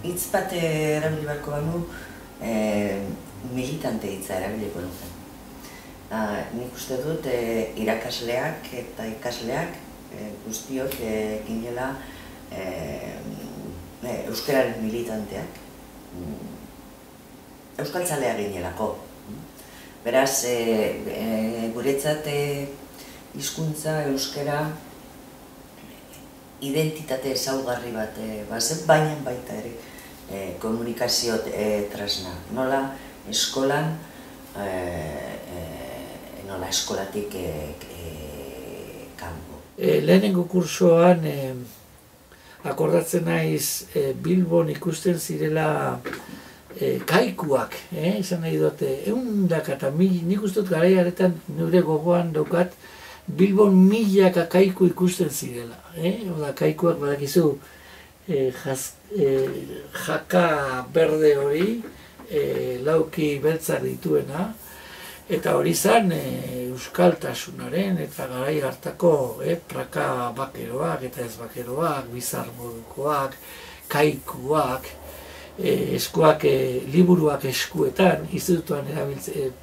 hitz bat erabili beharko banu, militante hitza erabiliko nuke. Nik uste dut irakasleak eta ikasleak guztiok ginela euskararen militanteak, euskaltzalea ginelako. Beraz, guretzat hizkuntza euskara identitate ezaugarri bat bazen, baina baita ere komunikazio tresna. Nola eskolan, nola eskolatik kanpo. Lehenengo kursoan akordatzen naiz Bilbon ikusten zirela kaikuak, esan nahi dute, eta nik uste dut garaiaretan nire gogoan daukat Bilbon milaka kaiku ikusten zirela. Oda, kaikuak badakizu jaka berde hori, lauki beltzak dituena, eta hori zen euskaltasunaren eta garai hartako praka bakeroak eta ez bakeroak, bizar modukoak, kaikuak, eskuak, liburuak eskuetan, institutuan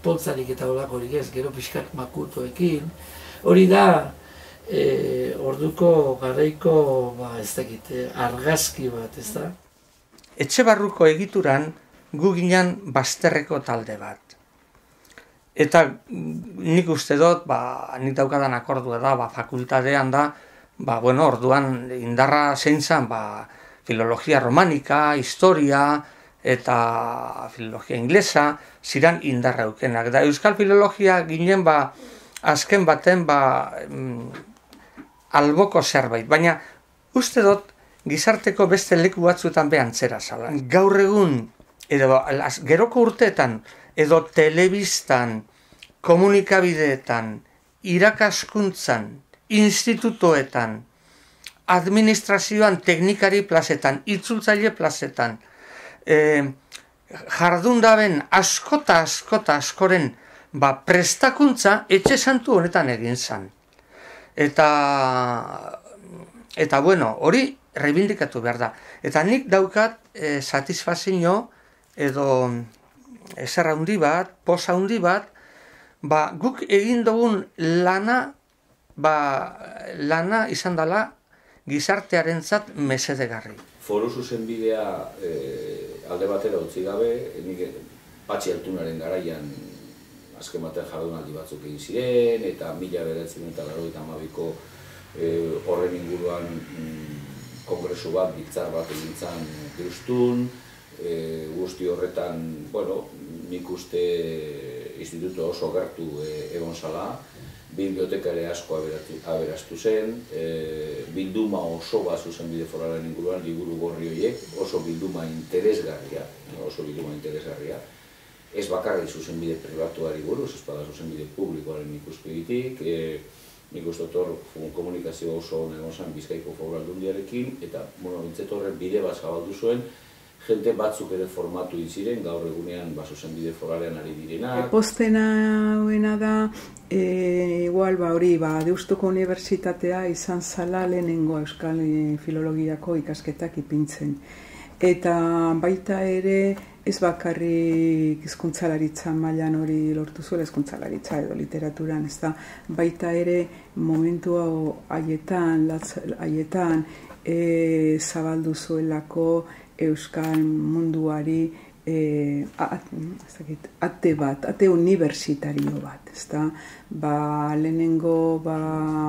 poltzarik eta olakorik ez, gero pixkat makutoekin. Hori da, orduko garaiko, ez dakit, argazki bat, ez da? Etxebarruko egituran gu ginen bazterreko talde bat. Eta nik uste dut, nik daukadan akordua da, fakultatean da, orduan indarra zein zen, filologia romanika, historia eta filologia inglesa ziren indarra eukenak. Da euskal filologia ginen azken baten alboko zerbait, baina uste dut gizarteko beste leku batzuetan behantzera zala. Gaur egun, edo geroko urteetan, edo telebistan, komunikabideetan, irakaskuntzan, institutoetan, administrazioan, teknikari plazetan, itzultzaile plazetan, jardundaben askoren prestakuntza etxe santu honetan egin zen. Eta hori reibindikatu behar da. Eta nik daukat satisfazio edo ezer handi bat, posa handi bat, guk egin dugun lana izan dela gizartearentzat mesedegarri. Foru zuzenbidea alde batera utzi gabe, nik Patxi Altunaren garaian azken batean jardunaldi batzuk egin ziren, eta 1992ko horren inguruan kongresu bat, biltzar bat egin zen Deustun, guzti horretan, nik uste instituto oso gertu egon zala, bibliotekare asko aberastu zen, bilduma oso bat zuzenbide foralaren inguruan, liburu gorri horiek, oso bilduma interesgarria, ez bakarrik zuzenbide pribatuari buruz, ez bada zuzenbide publikoaren ikuspegitik, nik uste hor komunikazio oso honen zen Bizkaiko Foru Aldundiarekin, eta bintzet horren bide bat zabaldu zuen, jente batzuk ere formatu ziren, gaur egunean zuzenbide foralean ari direnak. Poztena huena da, igual hori, Deustuko Unibertsitatea izan zala lehenengo euskal filologiako ikasketak ipintzen. Eta baita ere, ez bakarrik hizkuntzalaritza mailan hori lortu zuela, hizkuntzalaritza edo literaturan, ez da, baita ere momentu haietan zabaldu zuelako euskal munduari ate unibertsitario bat, ez da, lehenengo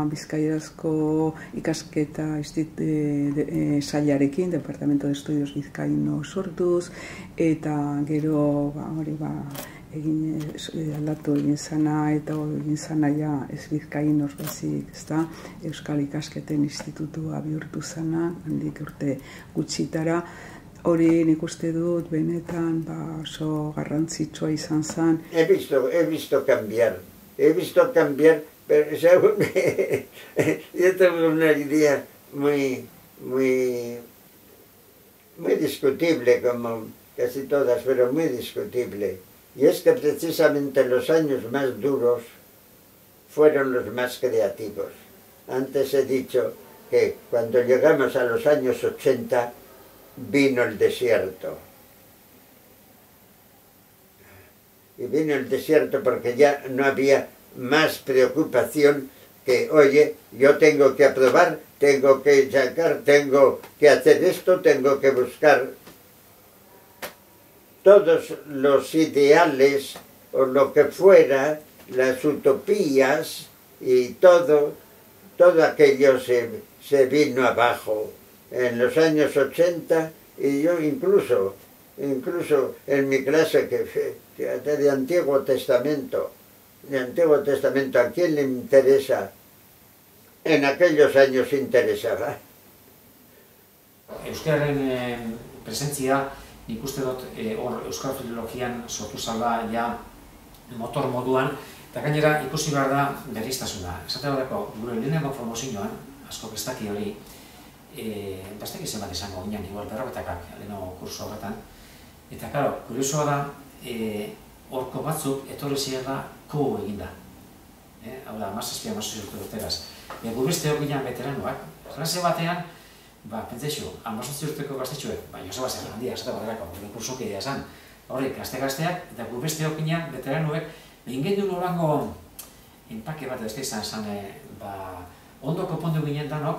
Bizkaiazko ikasketa sailarekin, Departamento de Estudios Bizkaino sortuz, eta gero aldatu egin zana, eta egin zana ez Bizkainos bazik, ez da, Euskal Ikasketen Institutua bihurtu zana, handik urte gutxitara. Hori nik uste dut benetan oso garrantzitsua izan zen. He visto cambiar, pero yo tengo una idea muy discutible, como casi todas, pero muy discutible. Y es que precisamente los años más duros fueron los más creativos. Antes he dicho que cuando llegamos a los años 80, vino el desierto. Y vino el desierto porque ya no había más preocupación que, oye, yo tengo que aprobar, tengo que sacar, tengo que hacer esto, tengo que buscar todos los ideales o lo que fuera, las utopías y todo aquello se vino abajo en los años 80 y yo incluso en mi clase de Antiguo Testamento, ¿a quién le interesa? En aquellos años interesaba. Euskararen presentzia, nik uste dut hor euskal filologian sortu zala ja motor moduan, eta gainera ikusi behar da berriztasuna. Esate horreko, gure lehenengo promozioan, asko bestaki hori, bastek izan bat izango ginen, igual berrogetakak lehenengo kurso horretan. Eta, karo, kuriosoa da, horko batzuk etorri zirela ko eginda. Hau da, amazazpia urte duteraz. Gu beste hor ginen veteranoak, klase batean, pentsaizu, 18 urteko gaztetxoek, oso bat zer handia, esate baterako, gure kursokidea esan, horrek, gazte-gazteak, eta gu beste hor ginen veteranoek, behin gendu norango enpake bat ez izan, ondo konpondu ginen danok,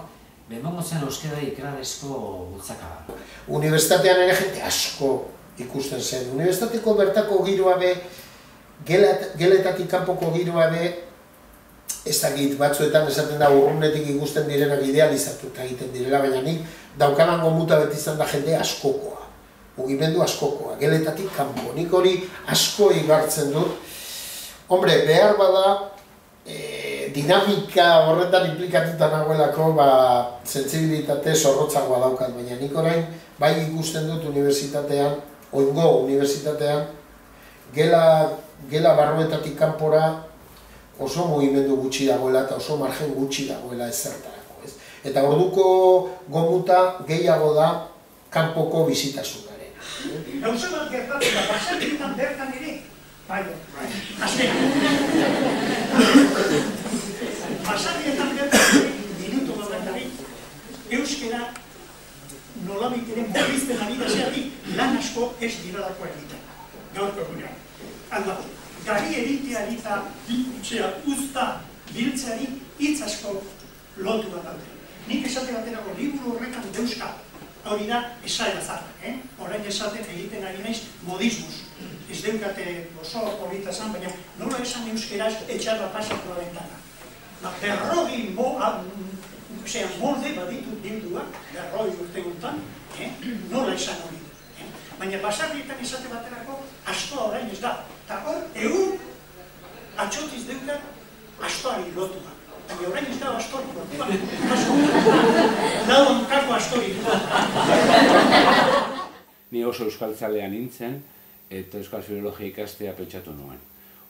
bemongo zen euskara ikradezko bultzaka da. Unibertsitatean ere jente asko ikusten zen. Unibertsitateko bertako giroa be, geletatik kanpoko giroa be, ez dakit batzuetan esaten da urrunetik ikusten direnak idealizatuta egiten direla, baina nik daukanan gomuta beti izan da jende askokoa, mugimendu askokoa, geletatik kanpo. Nik hori asko igartzen dut. Hombre, behar bada, dinamika horretan implikatuta nagoelako, sentsibilitate zorrotzagoa daukat, baina nik orain bai ikusten dut unibertsitatean, oingo unibertsitatean, gela barruetatik kanpora oso mugimendu gutxi dagoela eta oso margen gutxi dagoela ezertarako. Eta orduko gomuta gehiago da kanpoko bizitasunaren. Gauza bat gertatzen da, baserritan bertan ere, basarrietan bertan minutu batakari, euskera nolabait ere murrizten ari da zeatik lan asko ez direlako egiten. Gaurko egunean. Alda, gari eriteari eta usta biltzeari hitz asko lotu bat alde. Nik esate baterako liburu horrekan deuska, hori da esaera zarra. Horrein esaten egiten ari naiz modismus. Ez deukate oso polita zan, baina nola esan euskeraz etxarra pasatu da bentana. Berrogi molde baditut bilduak, berrogi urte guntan, nola esan hori du. Baina basarrietan esate baterako astoa orain ez da. Eta hor, egun atxotiz deukat astoari lotu da. Baina orain ez da astori lotu da. Dau hankako astori du. Ni oso euskaltzalea nintzen, eta euskal filologia ikastea pentsatu nuen.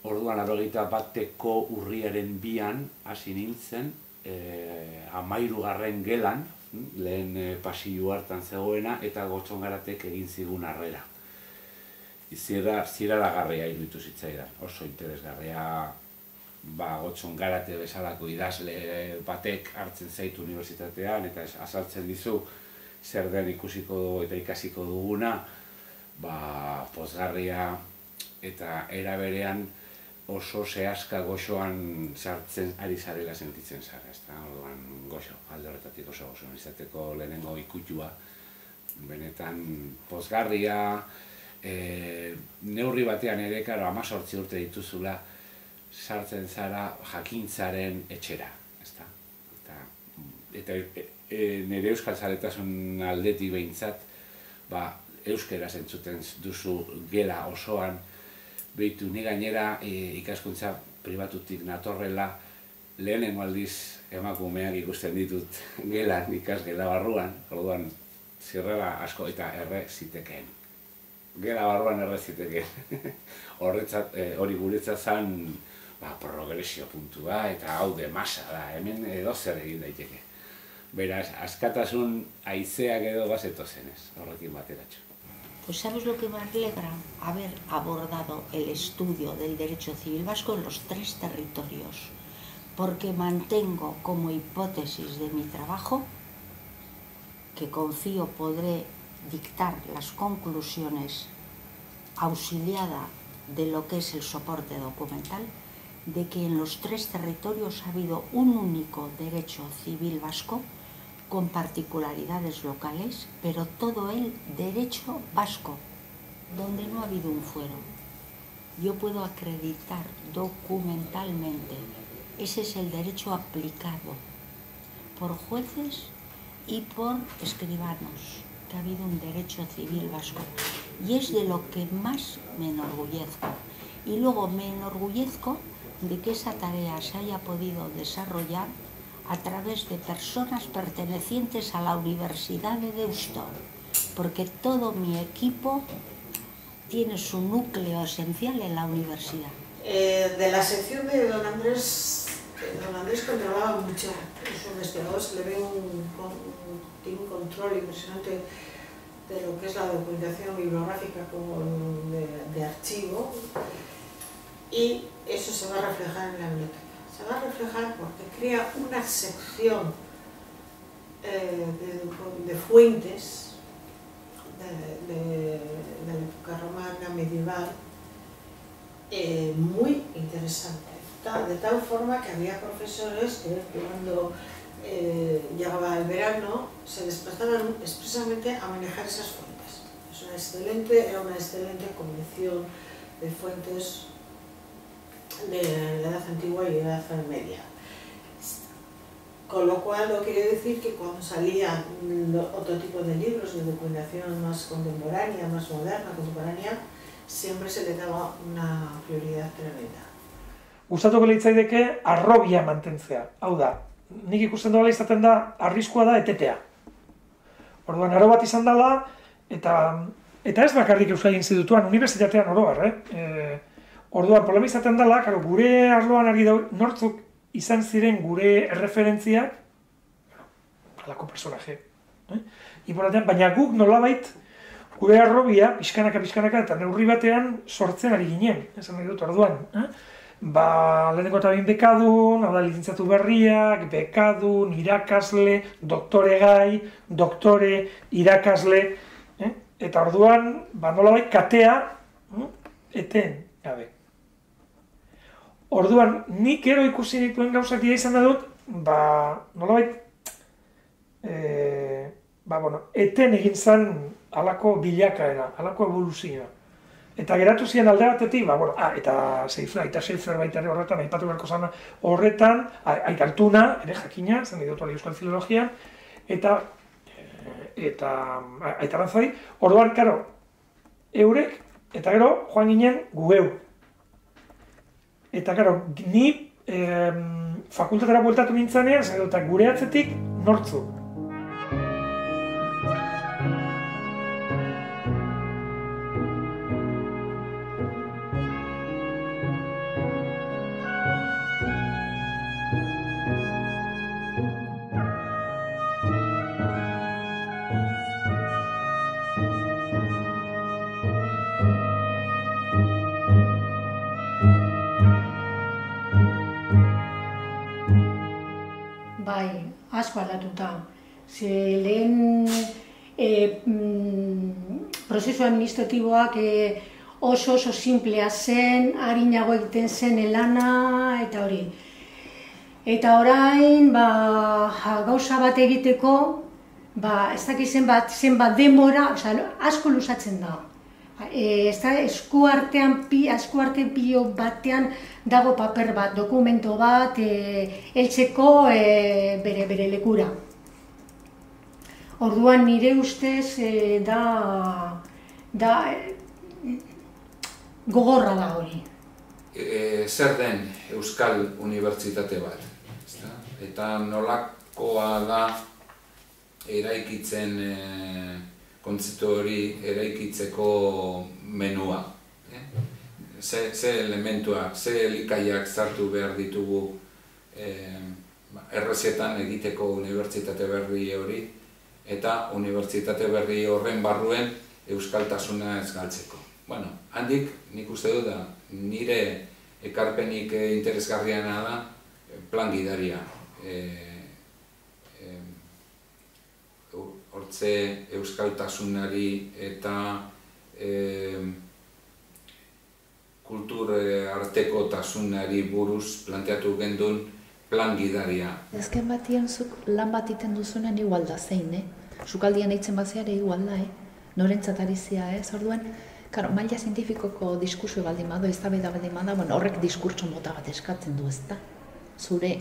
Orduan, 21. urriaren 2an hasi nintzen, 13. gelan, lehen pasillo hartan zegoena, eta Gotxongaratek egin zigun harrera. Ziraragarria iruditu zitzaidan, oso interesgarria, Gotxongarate bezalako idazle batek hartzen zaitu unibertsitatean, eta azaltzen dizu zer den ikusiko eta ikasiko duguna, pozgarria eta era berean oso zehazka goxoan sartzen ari zarela sentitzen zara, orduan goxo, alde horretatik oso izateko lehenengo ikutua, benetan pozgarria, neurri batean ere, 18 urte dituzula, sartzen zara jakintzaren etxera, eta nire euskaltzaletasun aldetik behintzat, euskeraz entzuten duzu gela osoan, behitu ni gainera ikaskuntza pribatutik natorrela, lehenengo aldiz emakumeak ikusten ditut gelan, ikasgela barruan, orduan zirrela asko eta erre zitekeen. Gela barruan erre zitekeen. Hori guretzat zen progresio puntua eta hau de masa da, hemen edozer egin daiteke. Beraz, askatasun haizeak edo bazeto zenez, horrekin bateratxo. Pues ¿sabes lo que me alegra? Haber abordado el estudio del derecho civil vasco en los 3 territorios, porque mantengo como hipótesis de mi trabajo, que confío podré dictar las conclusiones auxiliada de lo que es el soporte documental, de que en los 3 territorios ha habido un único derecho civil vasco con particularidades locales, pero todo el derecho vasco, donde no ha habido un fuero. Yo puedo acreditar documentalmente, ese es el derecho aplicado por jueces y por escribanos, que ha habido un derecho civil vasco. Y es de lo que más me enorgullezco. Y luego me enorgullezco de que esa tarea se haya podido desarrollar a través de personas pertenecientes a la Universidad de Deusto, porque todo mi equipo tiene su núcleo esencial en la universidad. De la sección de don Andrés controlaba mucho los investigadores, se le ve tiene un control impresionante de lo que es la documentación bibliográfica de archivo, y eso se va a reflejar en la biblioteca. Se va a reflejar porque crea una sección de fuentes de la época romana, medieval, muy interesante. De tal forma que había profesores que cuando llegaba el verano se desplazaban expresamente a manejar esas fuentes. Era una excelente colección de fuentes de la edad antigua y la edad media. Con lo cual no quiere decir que cuando salían otro tipo de libros de documentación más contemporánea, más moderna, contemporánea, siempre se le daba una prioridad tremenda. Gustatuko litzaideke arrobia mantentzea. Hau da, nik ikusten dola izaten da, arriskua da etetea. Orduan, aro bat izan dela, eta ez bakarrik Euskal Institutuan, unibertsitatean oroar, Orduan, problema izaten dela, gure arloan argi dago, nortzuk izan ziren gure erreferentziak, halako personaje. Baina guk nolabait, gure arrobia, pixkanaka, eta neurri batean sortzen ari ginen, esan nahi dut, orduan. Lehenengo eta behin bekadun, hau da, lizentziatu berriak, bekadun, irakasle, doktore gai, doktore, irakasle, eta orduan, nolabait, katea, eten gabe. Orduan, nik gero ikusi dituen gauzak dira izan dut, nolabait, eten egin zen halako bilakaera, halako evoluzioa. Eta geratu ziren alde batetik, eta Seifler baita ere horretan, aipatu beharko zana horretan, Aita Altuna, ere jakina, zen dut hori Euskal Filologia, eta Aita Aranzadi, orduan, karo, eurek, eta gero, joan ginen gugeu. Eta, karo, ni fakultatera bueltatu nintzanean, eta gure atzetik nortzu. Asko aldatuta. Lehen prozesu administratiboak oso simplea zen, arinago egiten zen lana eta hori. Eta orain, gauza bat egiteko, ez dakit zenbat denbora, asko luzatzen da. Eskuarte pilo batean dago paper bat, dokumento bat, heltzeko bere lekura. Orduan nire ustez da gogorra da hori. Zer den Euskal Unibertsitate bat? Eta nolakoa da eraikitzen kontzeptu hori eraikitzeko menua. Ze elementuak, ze elikaiak sartu behar ditugu errezetan egiteko unibertsitate berri hori, eta unibertsitate berri horren barruen euskaltasuna ez galtzeko. Handik nik uste dut da, nire ekarpenik interesgarriana da plan gidaria. gurtze euskaltasunari eta kultur artekotasunari buruz planteatu gendun plan gidaria. Azken batian zuk lan bat iten duzunen igual da zein, Sukaldian eitzen bazeare igual da, norentzat ari zea, orduan, maila zientifikoko diskurso baldin bado, eztabaida baldin bada, horrek diskurtso mota bat eskatzen du, ezta? Zure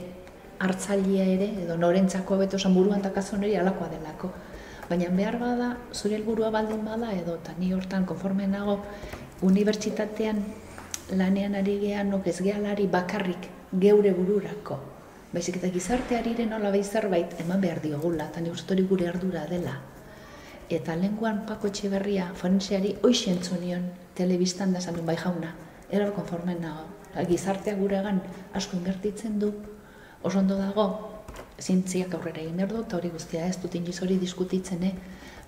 hartzailea ere, edo norentzako beto esan buruan takazon hori alakoa delako. Baina behar bada, zure helburua baldin bada, edo, eta ni hortan konforme nago, unibertsitatean lanean ari gehan, ez gehalari bakarrik geure bururako. Baizik eta gizarteari nola bai zerbait eman behar diogula, eta uste hori gure ardura dela. Eta lehenguan Pako Etxeberria forenseari hoxe entzunion telebistan da zanun bai jauna. Era konformen nago. Gizartea guregan asko ingertitzen du, oso ondo dago, zientziak aurrera egin behar du, eta hori guztia ez dut inoiz hori diskutitzen,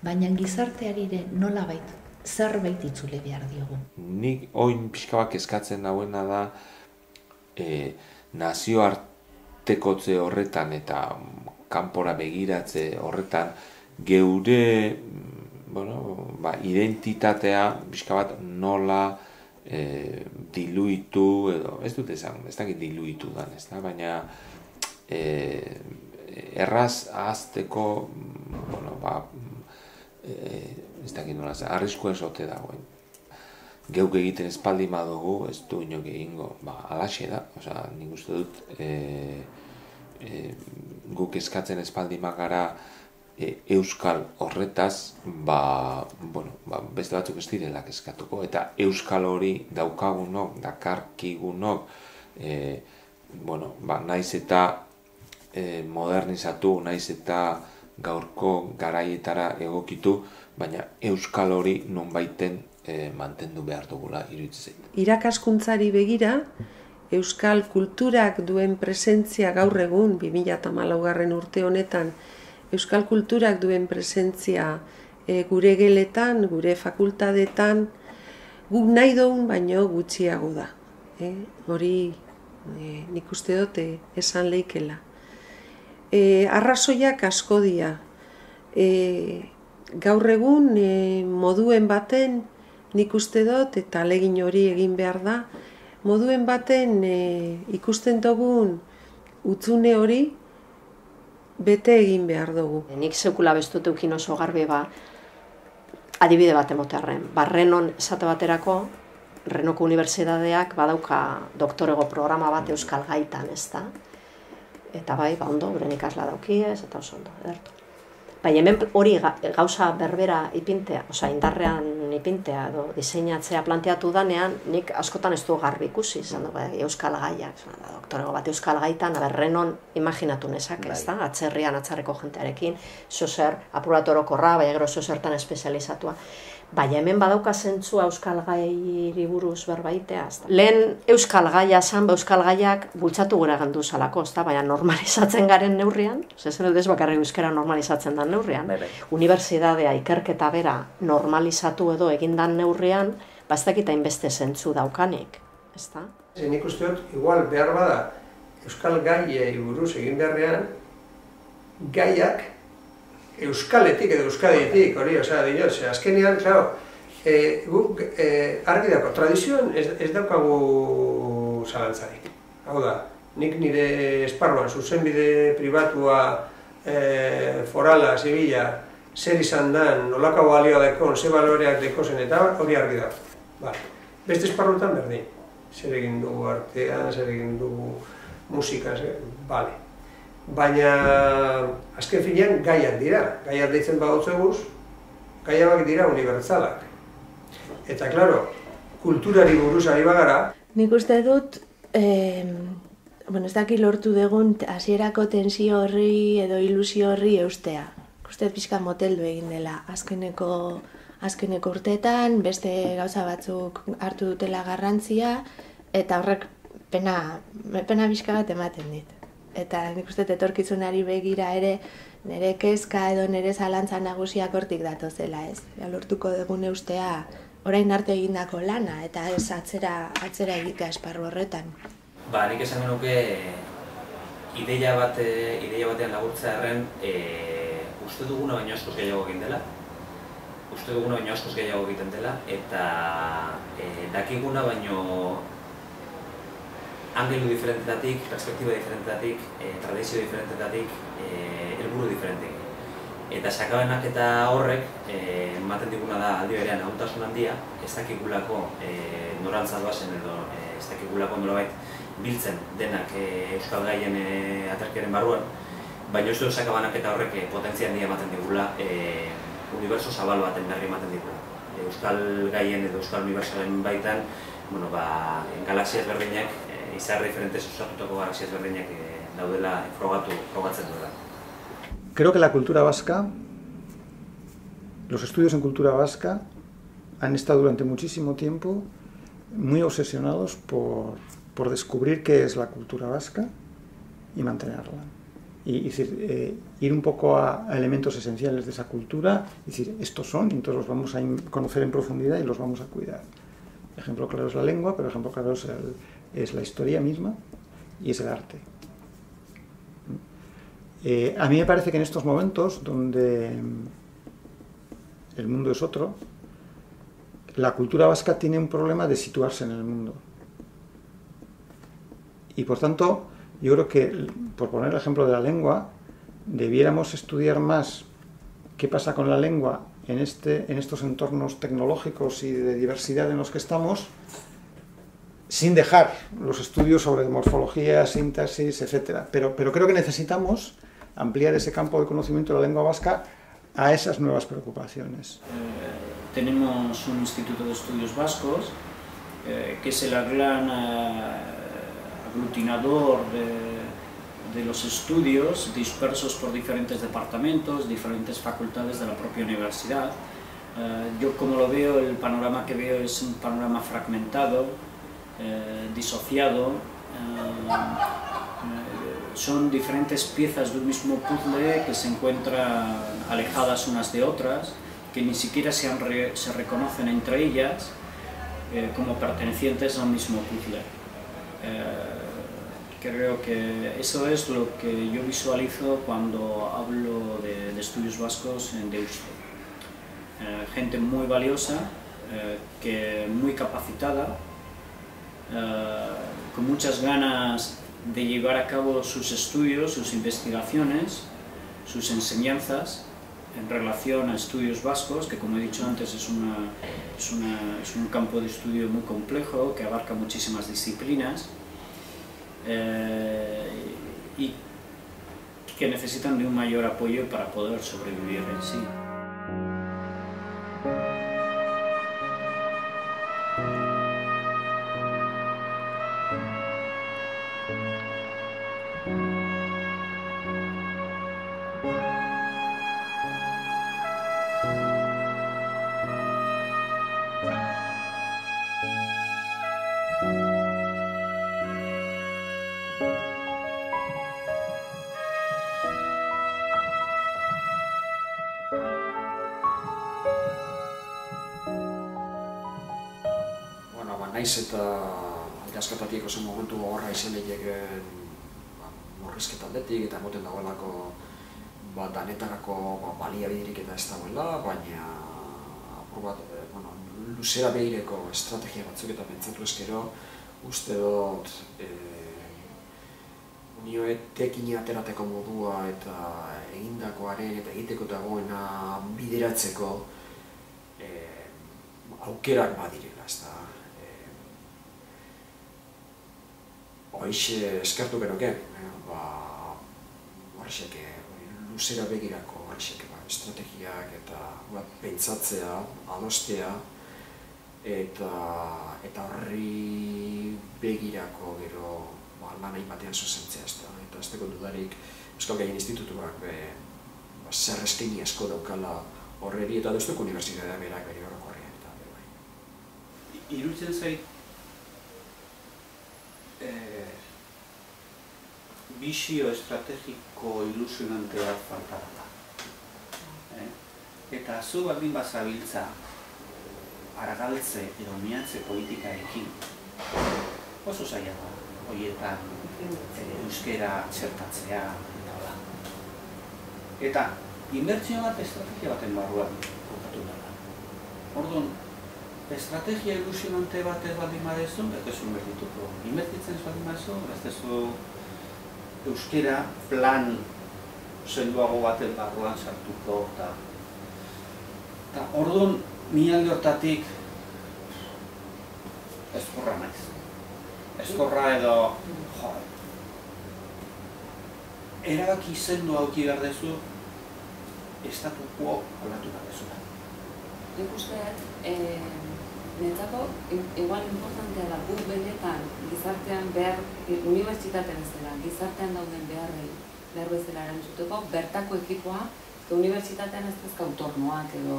baina gizarteari nola bait zerbait itzule behar diogu. Nik oin pixkabak eskatzen dauena da nazioartekotze horretan eta kanpora begiratze horretan geure identitatea pixkabat nola diluitu edo, ez dut esan, ez dakit diluitu dan, ez da, baina erraz ahazteko, ez dakit nola, arriskua esote dagoen. Geuk egiten espaldi badugu, ez du inok egingo, alaxe da, nik uste dut guk eskatzen espaldi magara euskal horretaz, beste batzuk ez direlak eskatuko, eta euskal hori daukagunok, dakarkigunok, naiz eta modernizatu, naiz eta gaurko garaietara egokitu, baina euskal hori nonbaiten mantendu behar dugula iruditzen. Irakaskuntzari begira, euskal kulturak duen presentzia gaur egun, 2014 urte honetan, euskal kulturak duen presentzia gure geletan, gure fakultadetan, guk nahi dugun baino gutxiago da. Hori nik uste dut esan leikela. Arrazoiak asko dira. Gaur egun moduen baten nik uste dut, eta ahalegin hori egin behar da, moduen baten ikusten dugun utzune hori bete egin behar dugu. Nik sekula bestut eukin oso garbi adibide bat emotearren. Renon esate baterako, Renoko Unibertsitateak badauka doktorego programa bat euskal gaitan, ez da? Eta ondo, beren ikasla daukiez, eta oso ondo, edertu. Baina hemen hori gauza berbera ipintea, indarrean ipintea edo diseinatzea planteatu danean, nik askotan ez du garbi ikusi, euskal gaiak, doktorego bat euskal gaitan, Renon imaginatu nezak, ez da, atzerrian, atzarreko jentearekin, zozer, apuratoroko baina gero zozertan espezializatua. Baina hemen badauka zentzua euskal gairi buruz berbaitea. Lehen euskal gaia zan, euskal gaiak bultzatu gure gandu zalako, baina normalizatzen garen neurrian, zezen dut ez bakarrik euskara normalizatzen den neurrian, unibertsitatea ikerketa bera normalizatu edo egindan neurrian, ez dakita inbeste zentzu daukanik, ez da? Nik uste dut, igual behar bada, euskal gaiei buruz egin beharrean, gaiak euskaletik edo euskadietik, hori, azkenean, guk argi dago, tradizioan ez daukagu zalantzarik. Hau da, nik nire esparruan, zuzenbide pribatua, forala, zibila, zer izan dan, nolako balioa dekon, ze baloreak dekozen eta hori argi dago. Beste esparruetan berdin, zer egin dugu artean, zer egin dugu musika, bale. Baina azken finean gaiak dira, gaiak deitzen badotzeguz, gaiak dira unibertsalak. Eta, klaro, kulturari buruz ari bagara. Nik uste dut, ez daki lortu dugun hasierako tensio horri edo ilusio horri eustea. Uste pixka moteldu egin dela azkeneko urteetan, beste gauza batzuk hartu dutela garrantzia, eta horrek pena pixka bat ematen dit. Eta nik uste etorkizunari begira ere nire kezka edo nire zalantza nagusiak hortik datozela, ez? Lortuko dugun eustea orain arte egindako lana eta ez atzera egitea esparru horretan. Nik esan genuke ideia batean laburtzearen uste duguna baino askoz gehiago egin dela, egiten dela, eta dakiguna baino angelu diferentetatik, perspektiba diferentetatik, tradizio diferentetatik, helburu diferentek. Eta sakabenak eta horrek ematen diguna da aldi berean ahultasun handia, ez dakigulako norantza doazen edo ez dakigulako nolabait biltzen denak euskal gaien aterkiaren barruan, baina uste dut sakabanak eta horrek potentzia handia ematen digula, uniberso zabal baten berri ematen digula. Euskal gaien edo euskal unibersoaren baitan, galaxia ezberdinak, izar diferentez osatutako galaxia ezberdinak daudela frogatzen duela. Creo que la cultura vasca, los estudios en cultura vasca han estado durante muchísimo tiempo muy obsesionados por descubrir qué es la cultura vasca y mantenerla. Y ir un poco a elementos esenciales de esa cultura, y decir, estos son, y entonces los vamos a conocer en profundidad y los vamos a cuidar. Ejemplo claro es la lengua, pero ejemplo claro es la historia misma y es el arte. A mí me parece que en estos momentos, donde el mundo es otro, la cultura vasca tiene un problema de situarse en el mundo. Y por tanto, yo creo que, por poner el ejemplo de la lengua, debiéramos estudiar más qué pasa con la lengua en estos entornos tecnológicos y de diversidad en los que estamos, sin dejar los estudios sobre morfología, sintaxis, etc. Pero creo que necesitamos ampliar ese campo de conocimiento de la lengua vasca a esas nuevas preocupaciones. Tenemos un Instituto de Estudios Vascos, que es el gran aglutinador de los estudios dispersos por diferentes departamentos, diferentes facultades de la propia universidad. Yo, como lo veo, el panorama que veo es un panorama fragmentado, disociado. Son diferentes piezas de un mismo puzzle que se encuentran alejadas unas de otras, que ni siquiera se reconocen entre ellas como pertenecientes a un mismo puzzle. Creo que eso es lo que yo visualizo cuando hablo de estudios vascos en Deusto. Gente muy valiosa, muy capacitada, con muchas ganas de llevar a cabo sus estudios, sus investigaciones, sus enseñanzas en relación a estudios vascos, que como he dicho antes es un campo de estudio muy complejo, que abarca muchísimas disciplinas y que necesitan de un mayor apoyo para poder sobrevivir en sí. Naiz eta idazketatik oso momentu gogorra izan daiteken murrizketa aldetik eta emoten dagoelako danetarako baliabiderik eta ez dagoela, baina luzera behireko estrategia batzuk eta pentsatu ezkero uste dut unioetekin aterateko modua eta egindakoaren eta egiteko dagoena bideratzeko aukerak badirela, ez da. Hoixe eskertu geroke, luzera begirako estrategiak eta pentsatzea, adostea eta horri begirako gero lan hainbatean zuzentzea. Eta ez dago dudarik Euskal Gaien Institutuak zer eskaini asko daukala horreri eta Deustuko Unibertsitatea berak bere orokorrean eta bai. Iruditzen zait bisio estrategiko ilusionante bat falta da. Eta zu baldin bazabiltza argaltze edo miatze politikarekin oso zaila da, horietan euskera txertatzea eta inbertsio bat estrategia baten barruan kokatu da. Orduan, estrategia ilusionante bat ez baldin badezu, ez duzu inbertituko. Inbertitzen ez baldin badezu, ez duzu euskera plan sendoago baten barruan sartuko. Eta orduan, ni alde hortatik ezkorra naiz. Ezkorra edo, erabaki sendoa auki behar dezu, estatuko aldatu behar dezula. Nik uste, niretzako, igual importantea da, guk benetan gizartean behar, unibertsitatean bezala, gizartean dauden behar bezala erantzuteko, bertako ekipoa, unibertsitatean ez dezka autornoak edo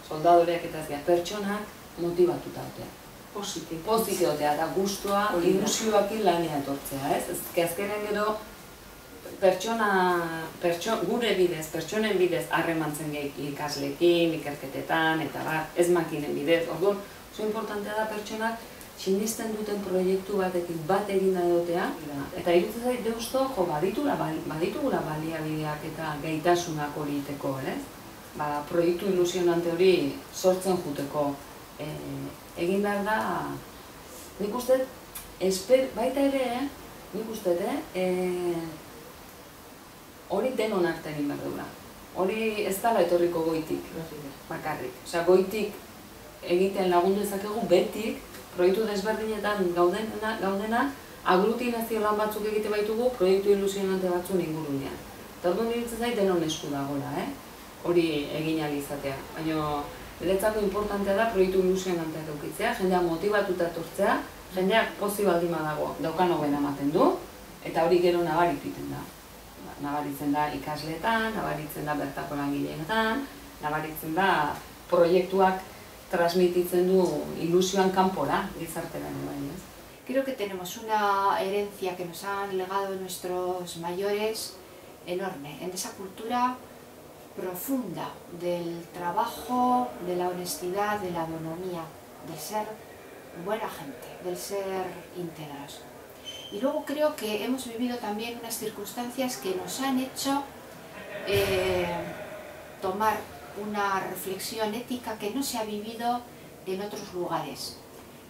soldadoreak eta ezia, pertsonak motibatuta otea. Pozitiotea, eta guztua, ilusioakin lanea etortzea, ez? Azkenen gero, gure bidez, pertsonen bidez harremantzen ikasleekin, ikerketetan, eta ez makinen bidez. Orduan, oso importantea da pertsonak sinisten duten proiektu batekin bat egin edotea, eta iruditzen zait deusto, baditugula baliabideak eta gaitasunak hori iteko, ez? Proiektu ilusionante hori sortzen juteko egin behar da, nik uste, baita ere, nik uste, hori denon arte egin behar duela. Hori ez dala etorriko goitik, bakarrik. Osea, goitik egiten lagundu ezakegu betik, proiektu desberdinetan gaudena, aglutinazio lan batzuk egite baitugu proiektu ilusionante batzun ingurunean. Eta orduan dirutzen zait denon esku dagoela, hori egin ahal izatea. Baina, niretzako importantea da proiektu ilusionanteak eukitzea, jendea motibatuta etortzea, jendeak pozik baldin badago daukan hobena ematen du, eta hori gero nabaritu egiten da. Nabaritzen da ikasleetan, nabaritzen da bertako langileetan, nabaritzen da proiektuak transmititzen du ilusioan kanpora, gizartean bai, ez? Creo que tenemos una herencia que nos han legado nuestros mayores enorme, en esa cultura profunda del trabajo, de la honestidad, de la bonomía, del ser buena gente, del ser íntegros. Y luego creo que hemos vivido también unas circunstancias que nos han hecho tomar una reflexión ética que no se ha vivido en otros lugares.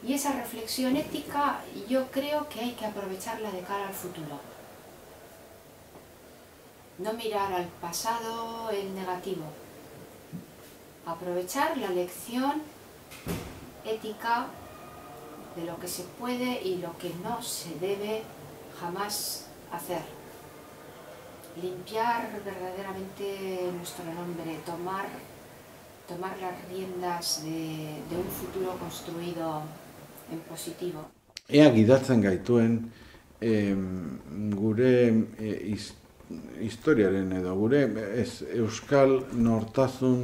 Y esa reflexión ética yo creo que hay que aprovecharla de cara al futuro. No mirar al pasado el negativo. Aprovechar la lección ética de lo que se puede y lo que no se debe jamás hacer. Limpiar verdaderamente nuestro nombre, tomar las riendas de un futuro construido en positivo. Ea gidatzen gaituen gure historiaren edo gure euskal nortasun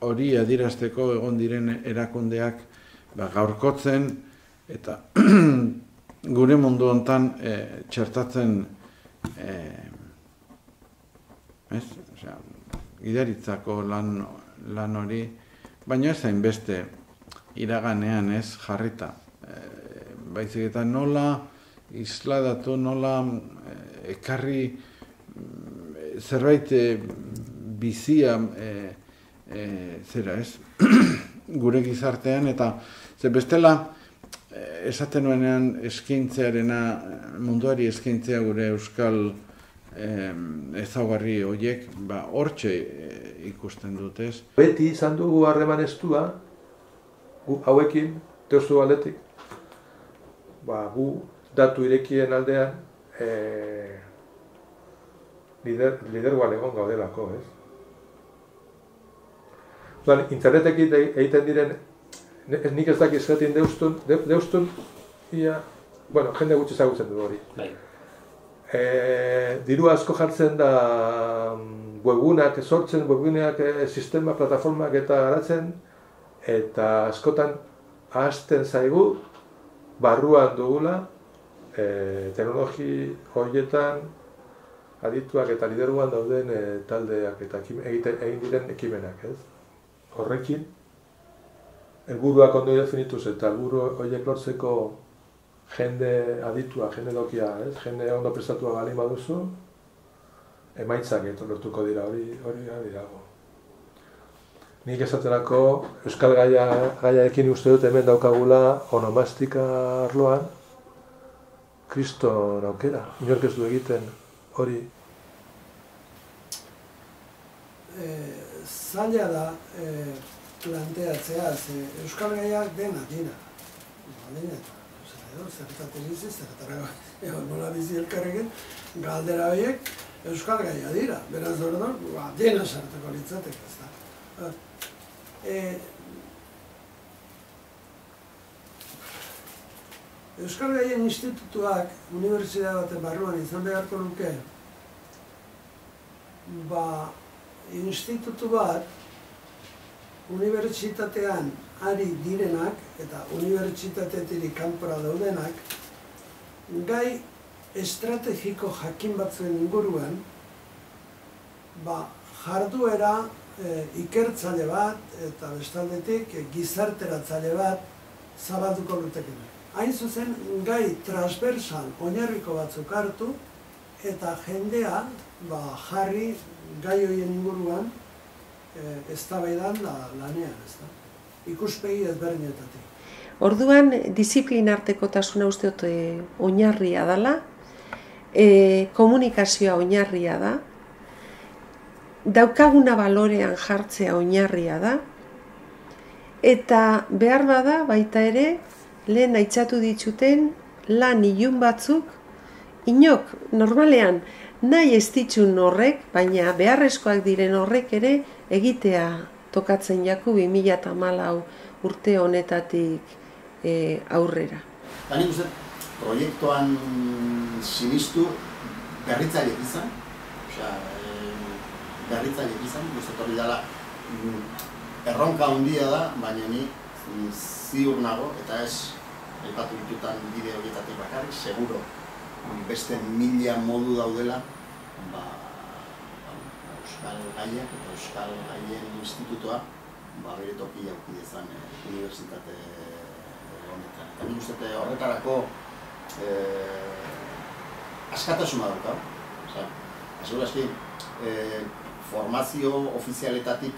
hori adierazteko egon diren erakundeak gaurkotzen eta gure mundu hontan txertatzen gidaritzako lan hori, baina ez hainbeste iraganean ez jarrita. Baizik eta nola isladatu, nola ekarri zerbait bizia zera ez, gure gizartean, eta ze bestela esaten nuenean eskaintzearena, munduari eskaintzea gure euskal ezaugarri horiek, hortxe ikusten dut ez. Beti izan dugu harreman estua, hauekin, teostu aldetik, gu datu irekien aldean lidergoan egon gaudelako, ez? Internetekin egiten diren, nik ez dakiz jatin deustun, jende gutxi ezagutzen du hori. Diru asko jartzen da webguneak sortzen, webguneak sistema, plataformak eta garatzen, eta askotan ahazten zaigu barruan dugula teknologi horietan adituak eta lidergoan dauden taldeak eta egin diren ekimenak, ez? Horrekin, helburuak ondo definituz eta helburu horiek lortzeko jende aditua, jende dokia, jende ondo prestatua baldin baduzu, emaitzak lortuko dira, hori dirago. Nik esaterako euskal gaiaekin uste dut hemen daukagula onomastika arloan kriston aukera. Inork ez du egiten hori. Zaila da planteatzea, euskal gaiak denak dira. Zertatik bizi, zertara nola bizi elkarrekin, galdera horiek euskal gaia dira. Beraz orduan, dena sartuko litzatek ez da. Euskal Gaien institutuak unibertsitate baten barruan izan beharko luke, institutu bat unibertsitatean ari direnak eta unibertsitatetik kanpora daudenak gai estrategiko jakin batzuen inguruan jarduera ikertzaile bat eta bestaldetik gizarteratzaile bat zabalduko lutekena. Hain zuzen, gai transversal oinarriko batzuk hartu eta jendea jarri gai horien inguruan eztabaidan lanean, ikuspegi ezberdinetatik. Orduan, disiplinartekotasuna uste dut oinarria dela, komunikazioa oinarria da, daukaguna balorean jartzea oinarria da, eta behar bada baita ere, lehen aitzatu dituten lan ilun batzuk, inok normalean nahi ez ditun horrek, baina beharrezkoak diren horrek ere egitea tokatzen jaku 2014 urte honetatik aurrera. Nik uste, proiektuan sinistu berritzaileak izan, berritzaileak izan, guztat hori dela erronka handia da, baina ni ziur nago, eta ez aipatu ditutan bide horietatik bakarrik, seguro beste 1000 modu daudela euskal gaiak eta euskal gaien institutoa bere tokia eduki dezan unibertsitate honetan. Eta nik uste horretarako askatasuna dauka. Segurazki, formazio ofizialetatik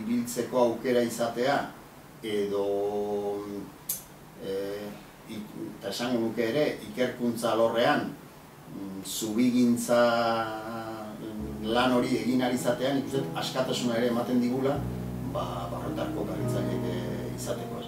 ibiltzeko aukera izatea edo eta esango nuke ere ikerkuntza alorrean zubigintza lan hori egin ari izatean ikusten askatasuna ere ematen digula horretarako berritzaileak izateko.